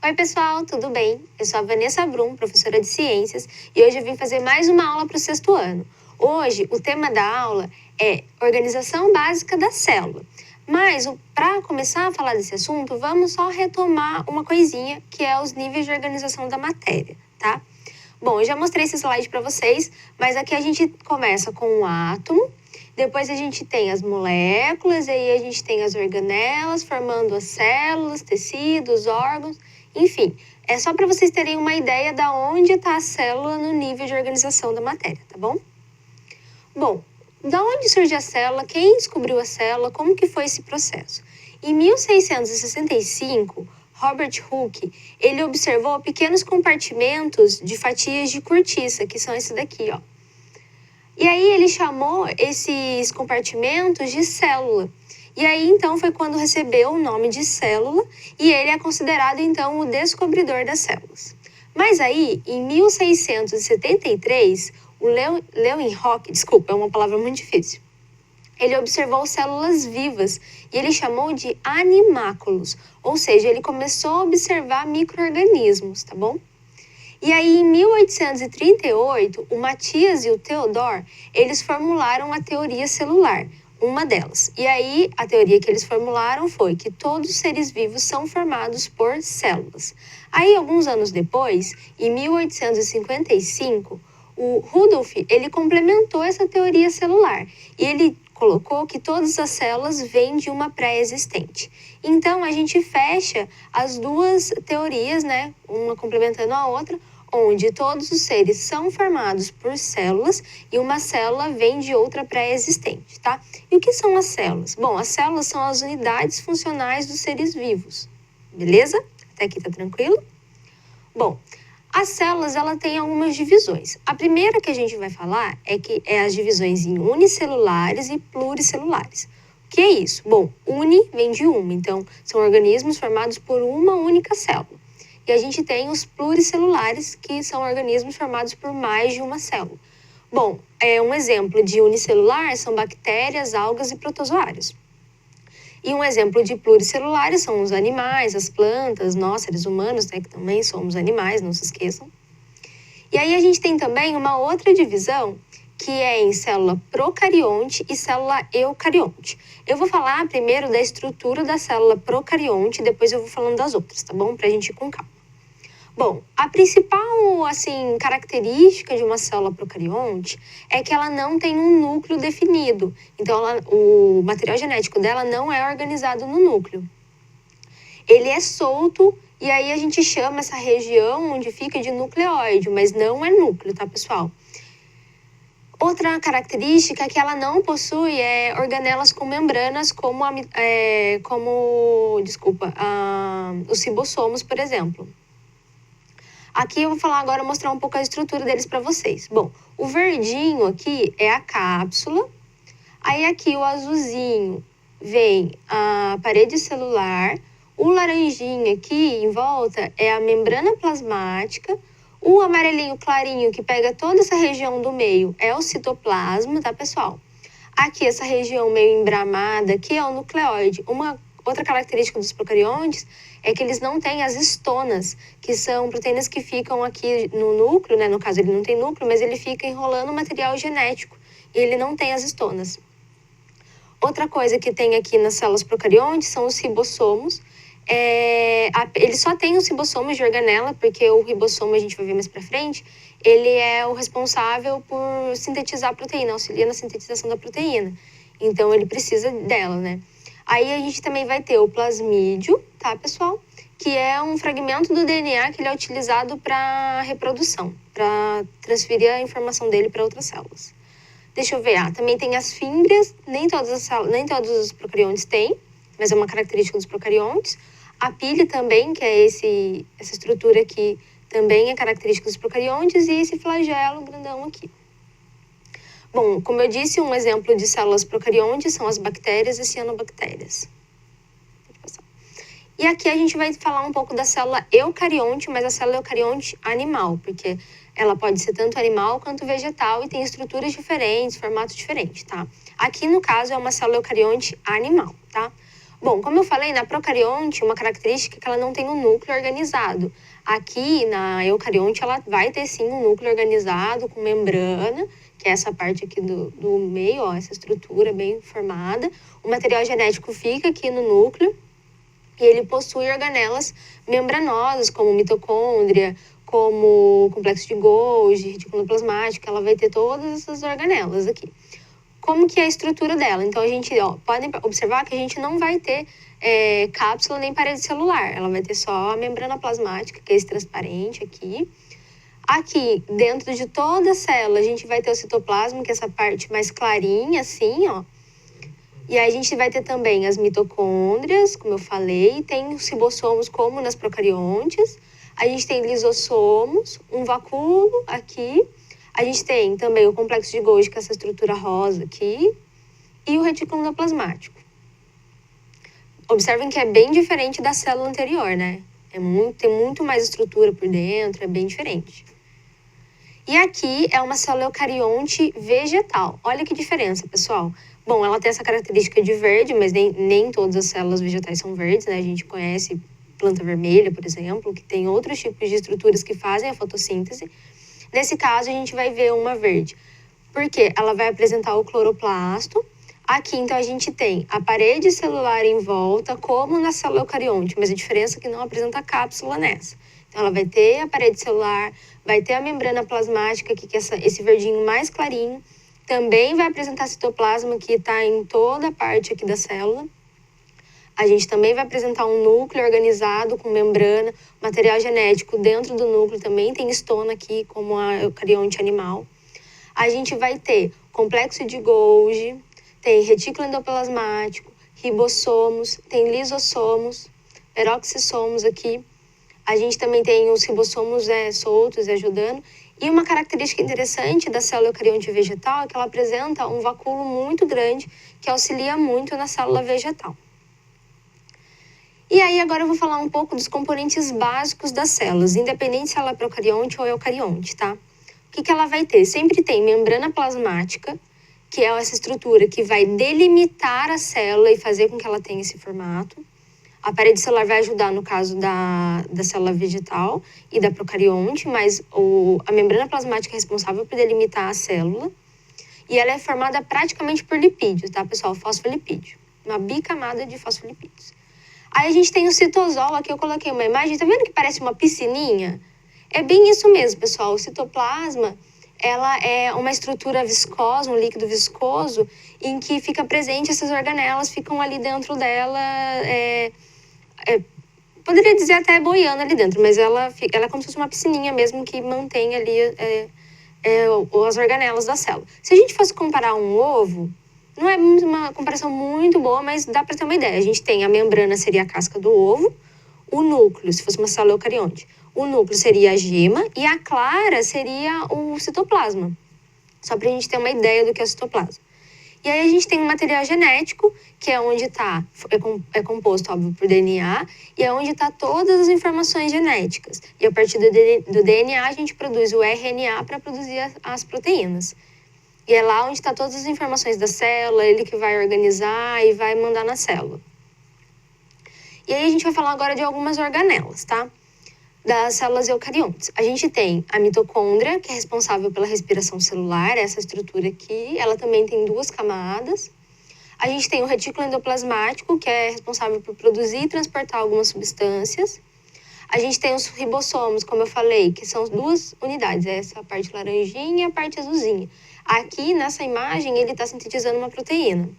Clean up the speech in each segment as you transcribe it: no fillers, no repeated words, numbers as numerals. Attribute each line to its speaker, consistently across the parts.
Speaker 1: Oi pessoal, tudo bem? Eu sou a Vanessa Brum, professora de ciências, e hoje eu vim fazer mais uma aula para o sexto ano. Hoje, o tema da aula é organização básica da célula. Mas, para começar a falar desse assunto, vamos só retomar uma coisinha, que é os níveis de organização da matéria, tá? Bom, eu já mostrei esse slide para vocês, mas aqui a gente começa com o átomo, depois a gente tem as moléculas, e aí a gente tem as organelas formando as células, tecidos, órgãos, enfim. É só para vocês terem uma ideia de onde está a célula no nível de organização da matéria, tá bom? Bom, da onde surge a célula? Quem descobriu a célula? Como que foi esse processo? Em 1665, Robert Hooke, ele observou pequenos compartimentos de fatias de cortiça, que são esses daqui, ó. E aí ele chamou esses compartimentos de célula. E aí então foi quando recebeu o nome de célula e ele é considerado então o descobridor das células. Mas aí, em 1673, o Leeuwenhoek, desculpa, é uma palavra muito difícil, ele observou células vivas e ele chamou de animáculos, ou seja, ele começou a observar micro-organismos, tá bom? E aí, em 1838, o Matias e o Theodore, eles formularam a teoria celular, uma delas. E aí, a teoria que eles formularam foi que todos os seres vivos são formados por células. Aí, alguns anos depois, em 1855, o Rudolf, ele complementou essa teoria celular e ele colocou que todas as células vêm de uma pré-existente. Então, a gente fecha as duas teorias, né, uma complementando a outra, onde todos os seres são formados por células e uma célula vem de outra pré-existente, tá? E o que são as células? Bom, as células são as unidades funcionais dos seres vivos, beleza? Até aqui tá tranquilo? Bom, as células, ela tem algumas divisões. A primeira que a gente vai falar é as divisões em unicelulares e pluricelulares. O que é isso? Bom, uni vem de uma, então são organismos formados por uma única célula. E a gente tem os pluricelulares, que são organismos formados por mais de uma célula. Bom, um exemplo de unicelular são bactérias, algas e protozoários. E um exemplo de pluricelulares são os animais, as plantas, nós, seres humanos, né, que também somos animais, não se esqueçam. E aí a gente tem também uma outra divisão, que é em célula procarionte e célula eucarionte. Eu vou falar primeiro da estrutura da célula procarionte, depois eu vou falando das outras, tá bom? Pra gente ir com calma. Bom, a principal, assim, característica de uma célula procarionte é que ela não tem um núcleo definido. Então, o material genético dela não é organizado no núcleo. Ele é solto e aí a gente chama essa região onde fica de nucleóide, mas não é núcleo, tá, pessoal? Outra característica é que ela não possui organelas com membranas como os ribossomos, por exemplo. Aqui eu vou falar agora, mostrar um pouco a estrutura deles para vocês. Bom, o verdinho aqui é a cápsula. Aí aqui o azulzinho vem a parede celular. O laranjinho aqui em volta é a membrana plasmática. O amarelinho clarinho que pega toda essa região do meio é o citoplasma, tá, pessoal? Aqui essa região meio embramada aqui é o nucleóide. Uma outra característica dos procariontes é que eles não têm as estonas, que são proteínas que ficam aqui no núcleo, né? No caso, ele não tem núcleo, mas ele fica enrolando o material genético e ele não tem as estonas. Outra coisa que tem aqui nas células procariontes são os ribossomos. Ele só tem os ribossomos de organela, porque o ribossomo, a gente vai ver mais pra frente, ele é o responsável por sintetizar a proteína, auxilia na sintetização da proteína. Então, ele precisa dela, né? Aí a gente também vai ter o plasmídio, tá, pessoal? Que é um fragmento do DNA que ele é utilizado para reprodução, para transferir a informação dele para outras células. Deixa eu ver, também tem as fímbrias, nem todos os procariontes têm, mas é uma característica dos procariontes. A pile também, que é essa estrutura aqui, também é característica dos procariontes, e esse flagelo grandão aqui. Bom, como eu disse, um exemplo de células procariontes são as bactérias e cianobactérias. E aqui a gente vai falar um pouco da célula eucarionte, mas a célula eucarionte animal, porque ela pode ser tanto animal quanto vegetal e tem estruturas diferentes, formatos diferentes, tá? Aqui, no caso, é uma célula eucarionte animal, tá? Bom, como eu falei, na procarionte, uma característica é que ela não tem um núcleo organizado. Aqui, na eucarionte, ela vai ter sim um núcleo organizado com membrana, que é essa parte aqui do meio, ó, essa estrutura bem formada. O material genético fica aqui no núcleo e ele possui organelas membranosas, como mitocôndria, como complexo de Golgi, retículo plasmático. Ela vai ter todas essas organelas aqui. Como que é a estrutura dela? Então, a gente pode observar que a gente não vai ter cápsula nem parede celular. Ela vai ter só a membrana plasmática, que é esse transparente aqui. Aqui, dentro de toda a célula, a gente vai ter o citoplasma, que é essa parte mais clarinha, assim, ó. E aí a gente vai ter também as mitocôndrias, como eu falei, tem os ribossomos, como nas procariontes. A gente tem lisossomos, um vacúolo aqui. A gente tem também o complexo de Golgi, que é essa estrutura rosa aqui, e o retículo endoplasmático. Observem que é bem diferente da célula anterior, né? Tem muito mais estrutura por dentro, é bem diferente. E aqui é uma célula eucarionte vegetal. Olha que diferença, pessoal. Bom, ela tem essa característica de verde, mas nem todas as células vegetais são verdes, né? A gente conhece planta vermelha, por exemplo, que tem outros tipos de estruturas que fazem a fotossíntese. Nesse caso, a gente vai ver uma verde, porque ela vai apresentar o cloroplasto. Aqui, então, a gente tem a parede celular em volta, como na célula eucarionte, mas a diferença é que não apresenta cápsula nessa. Então, ela vai ter a parede celular, vai ter a membrana plasmática aqui, que é esse verdinho mais clarinho. Também vai apresentar citoplasma, que está em toda a parte aqui da célula. A gente também vai apresentar um núcleo organizado com membrana, material genético dentro do núcleo também tem histona aqui, como a eucarionte animal. A gente vai ter complexo de Golgi, tem retículo endoplasmático, ribossomos, tem lisossomos, peroxissomos aqui. A gente também tem os ribossomos soltos e ajudando. E uma característica interessante da célula eucarionte vegetal é que ela apresenta um vacúolo muito grande que auxilia muito na célula vegetal. E aí agora eu vou falar um pouco dos componentes básicos das células, independente se ela é procarionte ou eucarionte, tá? O que ela vai ter? Sempre tem membrana plasmática, que é essa estrutura que vai delimitar a célula e fazer com que ela tenha esse formato. A parede celular vai ajudar no caso da célula vegetal e da procarionte, mas a membrana plasmática é responsável por delimitar a célula. E ela é formada praticamente por lipídios, tá, pessoal? Fosfolipídio. Uma bicamada de fosfolipídios. Aí a gente tem o citosol, aqui eu coloquei uma imagem, tá vendo que parece uma piscininha? É bem isso mesmo, pessoal. O citoplasma, ela é uma estrutura viscosa, um líquido viscoso, em que fica presente essas organelas, ficam ali dentro dela, poderia dizer até boiando ali dentro, mas ela é como se fosse uma piscininha mesmo que mantém ali as organelas da célula. Se a gente fosse comparar um ovo, não é uma comparação muito boa, mas dá para ter uma ideia. A gente tem a membrana, seria a casca do ovo, o núcleo, se fosse uma célula eucarionte, o núcleo seria a gema e a clara seria o citoplasma. Só para a gente ter uma ideia do que é o citoplasma. E aí a gente tem um material genético, que é onde é composto, óbvio, por DNA, e é onde está todas as informações genéticas. E a partir do DNA a gente produz o RNA para produzir as proteínas. E é lá onde está todas as informações da célula, ele que vai organizar e vai mandar na célula. E aí a gente vai falar agora de algumas organelas, tá? Das células eucariontes. A gente tem a mitocôndria, que é responsável pela respiração celular, essa estrutura aqui. Ela também tem 2 camadas. A gente tem o retículo endoplasmático, que é responsável por produzir e transportar algumas substâncias. A gente tem os ribossomos, como eu falei, que são 2 unidades, essa parte laranjinha e a parte azulzinha. Aqui, nessa imagem, ele está sintetizando uma proteína.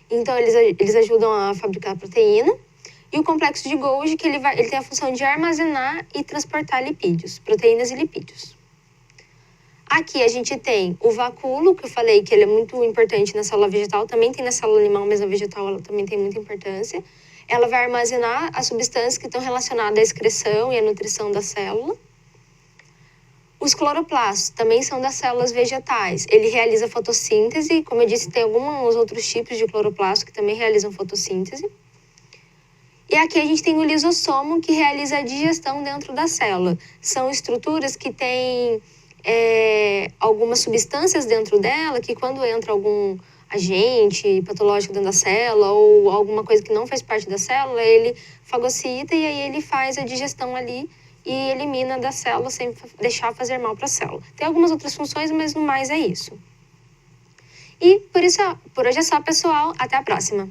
Speaker 1: Então, eles ajudam a fabricar a proteína. E o complexo de Golgi, que ele tem a função de armazenar e transportar lipídios, proteínas e lipídios. Aqui a gente tem o vacúolo, que eu falei que ele é muito importante na célula vegetal, também tem na célula animal, mas na vegetal ela também tem muita importância. Ela vai armazenar as substâncias que estão relacionadas à excreção e à nutrição da célula. Os cloroplastos também são das células vegetais. Ele realiza fotossíntese, como eu disse, tem alguns outros tipos de cloroplasto que também realizam fotossíntese. E aqui a gente tem o lisossomo, que realiza a digestão dentro da célula. São estruturas que têm algumas substâncias dentro dela, que quando entra algum agente patológico dentro da célula ou alguma coisa que não faz parte da célula, ele fagocita e aí ele faz a digestão ali e elimina da célula sem deixar fazer mal para a célula. Tem algumas outras funções, mas no mais é isso. E por hoje é só, pessoal. Até a próxima!